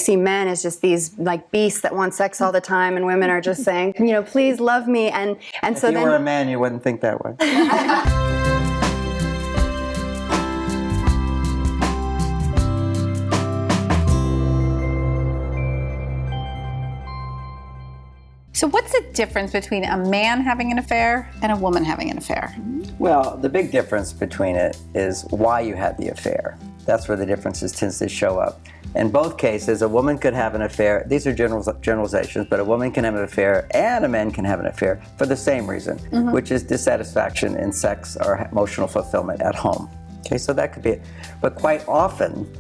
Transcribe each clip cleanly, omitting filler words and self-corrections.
see men as just these like beasts that want sex all the time, and women are just saying, you know, please love me. And so then, if you were a man, you wouldn't think that way. So what's the difference between a man having an affair and a woman having an affair? Well, the big difference between it is why you had the affair. That's where the differences tends to show up. In both cases, a woman could have an affair. These are generalizations, but a woman can have an affair and a man can have an affair for the same reason, which is dissatisfaction in sex or emotional fulfillment at home. Okay, so that could be it. But quite often,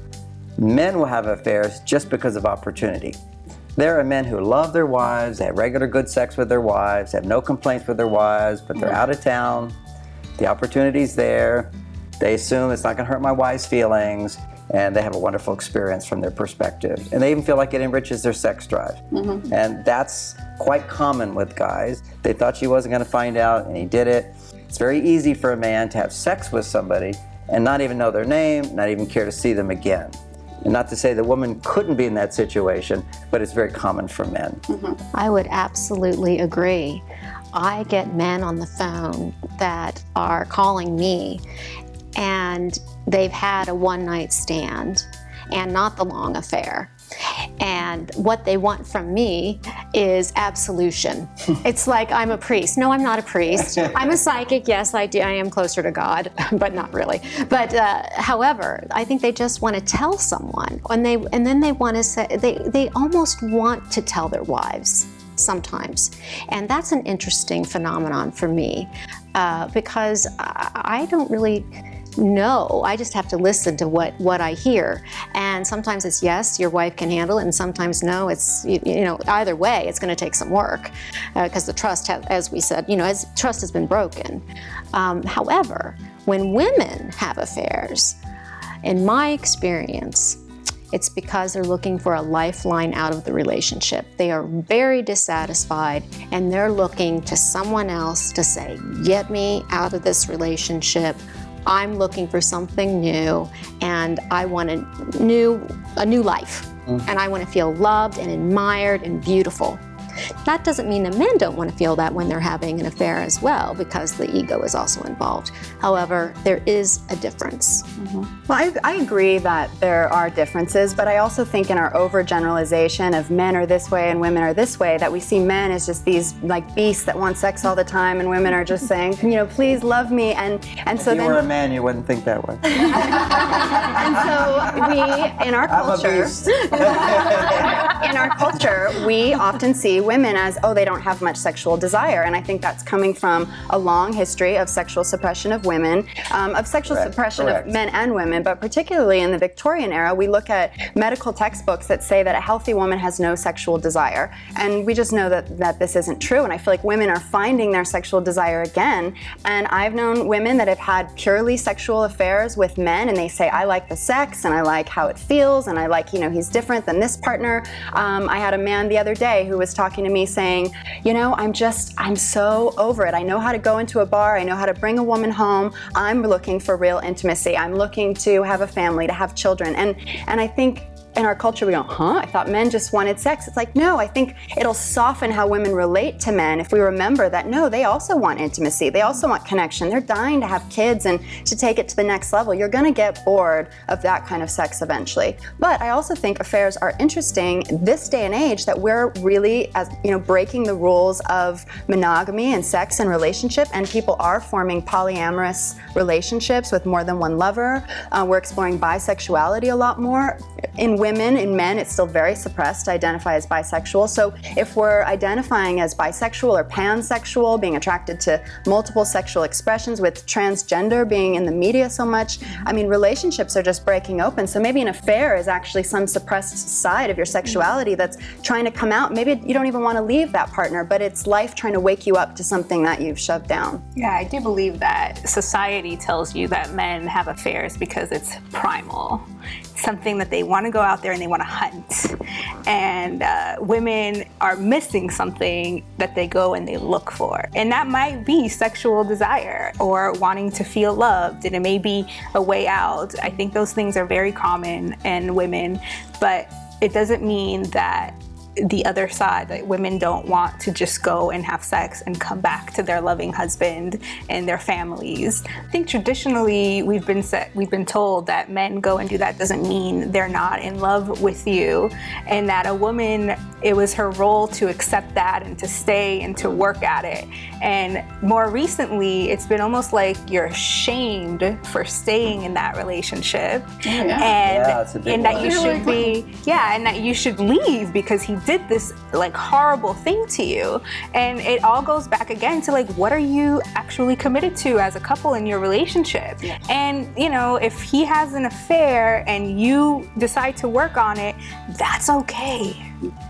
men will have affairs just because of opportunity. There are men who love their wives, they have regular good sex with their wives, have no complaints with their wives, but they're out of town, the opportunity's there, they assume it's not going to hurt my wife's feelings, and they have a wonderful experience from their perspective. And they even feel like it enriches their sex drive. And that's quite common with guys. They thought she wasn't going to find out, and he did it. It's very easy for a man to have sex with somebody and not even know their name, not even care to see them again. And not to say the woman couldn't be in that situation, but it's very common for men. I would absolutely agree. I get men on the phone that are calling me and they've had a one-night stand and not the long affair. And what they want from me is absolution. It's like I'm a priest. No, I'm not a priest. I'm a psychic. Yes, I am closer to God, but not really. But however, I think they just want to tell someone, and then they want to say, they almost want to tell their wives sometimes. And that's an interesting phenomenon for me because I don't really know. I just have to listen to what I hear. And sometimes it's yes, your wife can handle it, and sometimes no, it's, you know, either way, it's going to take some work because the trust, as we said, as trust has been broken. However, when women have affairs, in my experience, it's because they're looking for a lifeline out of the relationship. They are very dissatisfied and they're looking to someone else to say, get me out of this relationship. I'm looking for something new, and I want a new life. And I want to feel loved and admired and beautiful. That doesn't mean the men don't want to feel that when they're having an affair as well, because the ego is also involved. However, there is a difference. Well, I agree that there are differences, but I also think in our overgeneralization of men are this way and women are this way, that we see men as just these like beasts that want sex all the time, and women are just saying, you know, please love me. And so if you were a man, you wouldn't think that way. And so we, in our culture, I'm a beast. in our culture, we often see women as, oh, they don't have much sexual desire. And I think that's coming from a long history of sexual suppression of women, of sexual suppression of men and women, but particularly in the Victorian era, we look at medical textbooks that say that a healthy woman has no sexual desire. And we just know that this isn't true. And I feel like women are finding their sexual desire again. And I've known women that have had purely sexual affairs with men, and they say, I like the sex, and I like how it feels, and I like, he's different than this partner. I had a man the other day who was talking to me saying, I'm so over it. I know how to go into a bar. I know how to bring a woman home. I'm looking for real intimacy. I'm looking to have a family, to have children. And I think in our culture we go, I thought men just wanted sex. It's like, no, I think it'll soften how women relate to men if we remember that, no, they also want intimacy. They also want connection. They're dying to have kids and to take it to the next level. You're going to get bored of that kind of sex eventually. But I also think affairs are interesting this day and age, that we're really, breaking the rules of monogamy and sex and relationship, and people are forming polyamorous relationships with more than one lover. We're exploring bisexuality a lot more. In women, in men, it's still very suppressed to identify as bisexual. So if we're identifying as bisexual or pansexual, being attracted to multiple sexual expressions, with transgender being in the media so much, relationships are just breaking open. So maybe an affair is actually some suppressed side of your sexuality that's trying to come out. Maybe you don't even want to leave that partner, but it's life trying to wake you up to something that you've shoved down. Yeah, I do believe that society tells you that men have affairs because it's primal. Something that they want to go out there and they want to hunt. And women are missing something that they go and they look for. And that might be sexual desire or wanting to feel loved, and it may be a way out. I think those things are very common in women, but it doesn't mean that the other side, that women don't want to just go and have sex and come back to their loving husband and their families. I think traditionally we've been told that men go and do that doesn't mean they're not in love with you, and that a woman, it was her role to accept that and to stay and to work at it. And more recently, it's been almost like you're shamed for staying in that relationship, and that you should be, and that you should leave because he did this like horrible thing to you. And it all goes back again to like, what are you actually committed to as a couple in your relationship? Yes. And you know, if he has an affair and you decide to work on it, that's okay.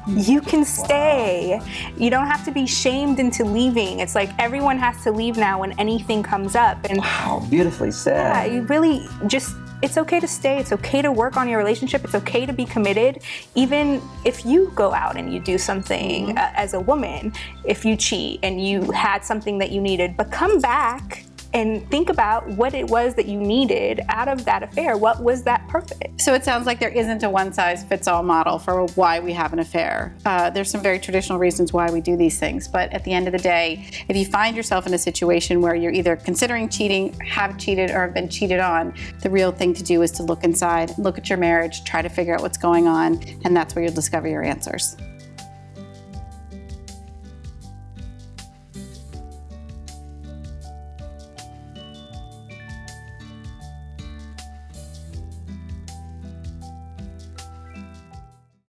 You can stay. You don't have to be shamed into leaving. It's like everyone has to leave now when anything comes up. And wow, beautifully said. Yeah, you really just, it's okay to stay. It's okay to work on your relationship. It's okay to be committed. Even if you go out and you do something as a woman, if you cheat and you had something that you needed, but come back and think about what it was that you needed out of that affair. What was that purpose? So it sounds like there isn't a one-size-fits-all model for why we have an affair. There's some very traditional reasons why we do these things, but at the end of the day, if you find yourself in a situation where you're either considering cheating, have cheated, or have been cheated on, the real thing to do is to look inside, look at your marriage, try to figure out what's going on, and that's where you'll discover your answers.